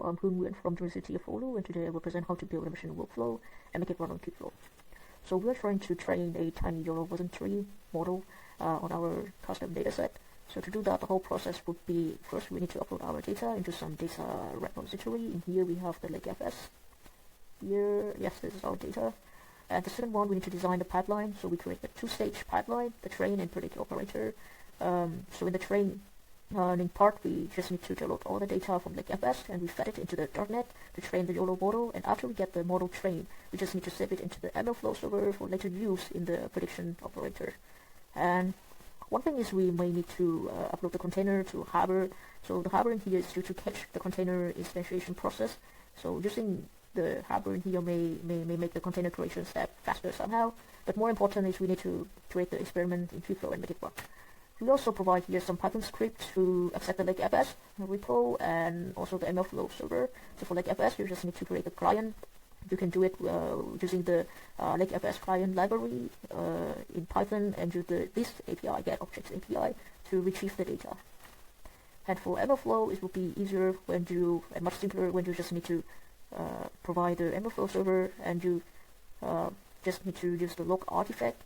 I'm Hương Nguyễn from University of Oulu, and today I will present how to build a machine workflow and make it run on Kubeflow. So we are trying to train a tiny YOLO version 3 model on our custom dataset. So to do that, the whole process would be, first we need to upload our data into some data repository. In here we have the LakeFS. Here, yes, this is our data. And the second one, we need to design the pipeline. So we create a two-stage pipeline, the train and predict operator. So in the training part, we just need to download all the data from LakeFS and we fed it into the .NET to train the YOLO model. And after we get the model trained, we just need to save it into the MLflow server for later use in the prediction operator. And one thing is we may need to upload the container to Harbor. So the Harbor in here is due to catch the container instantiation process. So using the Harbor in here may make the container creation step faster somehow. But more important is we need to create the experiment in Kubeflow and make it work. We also provide here some Python script to access the LakeFS repo and also the MLflow server. So for LakeFS, you just need to create a client. You can do it using the LakeFS client library in Python and use this API, getObjects API, to retrieve the data. And for MLflow, it will be easier and much simpler when you just need to provide the MLflow server and you just need to use the log artifact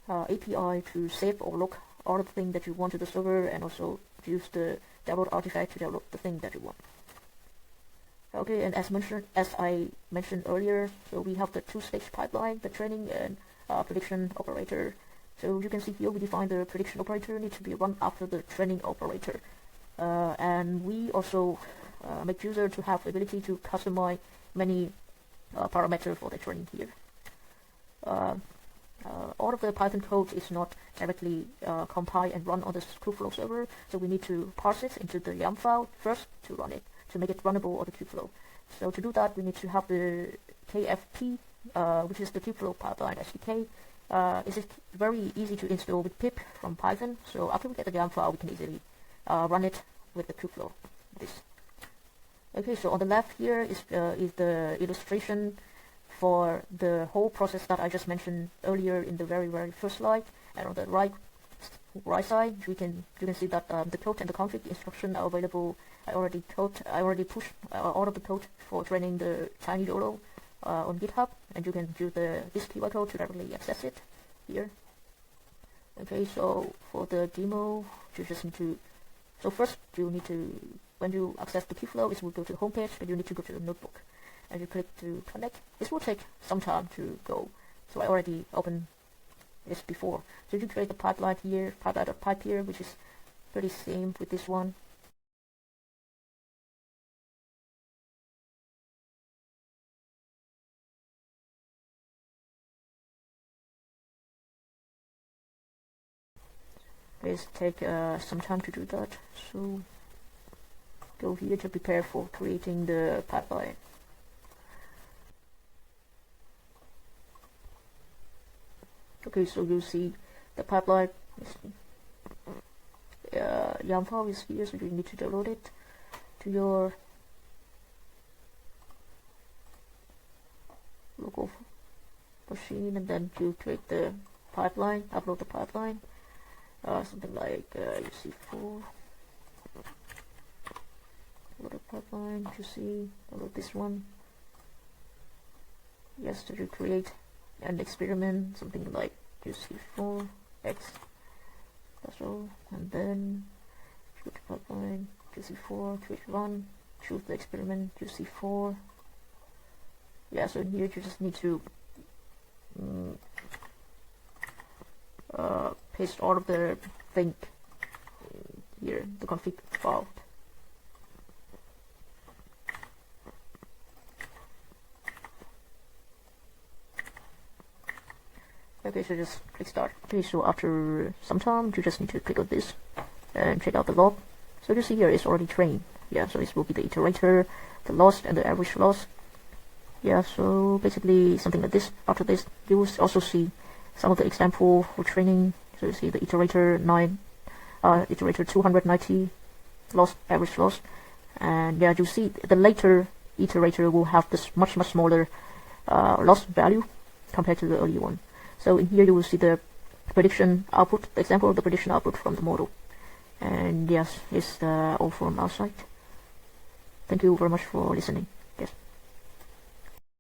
API to save or log all the thing that you want to the server, and also use the download artifact to download the thing that you want. Okay, and as I mentioned earlier, so we have the two-stage pipeline, the training and prediction operator. So you can see here we define the prediction operator needs to be run after the training operator. And we also make user to have the ability to customize many parameters for the training here. All of the Python code is not directly compiled and run on the Kubeflow server, so we need to parse it into the YAM file first to run it, to make it runnable on the Kubeflow. So to do that, we need to have the KFP, which is the Kubeflow pipeline SDK. It is very easy to install with pip from Python, so after we get the YAM file, we can easily run it with the Kubeflow. Okay, so on the left here is the illustration for the whole process that I just mentioned earlier in the very first slide. And on the right side, you can see that the code and the config instruction are available. I already pushed all of the code for training the tiny YOLO on GitHub, and you can use this QR code to directly access it here. Okay, so for the demo, you just need to. So first, you need to, when you access the Kubeflow, it will go to the homepage, but you need to go to the notebook. And you click to connect. This will take some time to go. So I already opened this before. So you create the pipeline here, pipe here, which is pretty same with this one. Please take some time to do that. So go here to prepare for creating the pipeline. Okay, so you see the pipeline. YAM file is here, so you need to download it to your local machine, and then you create the pipeline, upload the pipeline, something like uc4. Upload the pipeline, you see, download this one. Yes, so you create an experiment, something like uc4 x. That's all. And then choose the pipeline, uc4, click run, choose the experiment, uc4. Yeah, so here you just need to paste all of the thing here, the config file. Okay, so just click start. Okay, so after some time, you just need to click on this and check out the log. So you see here it's already trained. Yeah, so this will be the iterator, the loss, and the average loss. Yeah, so basically something like this. After this, you will also see some of the example for training. So you see the iterator 290 loss, average loss, and yeah, you see the later iterator will have this much smaller loss value compared to the early one. So in here you will see the prediction output, the example of the prediction output from the model. And yes, it's all from our site. Thank you very much for listening. Yes.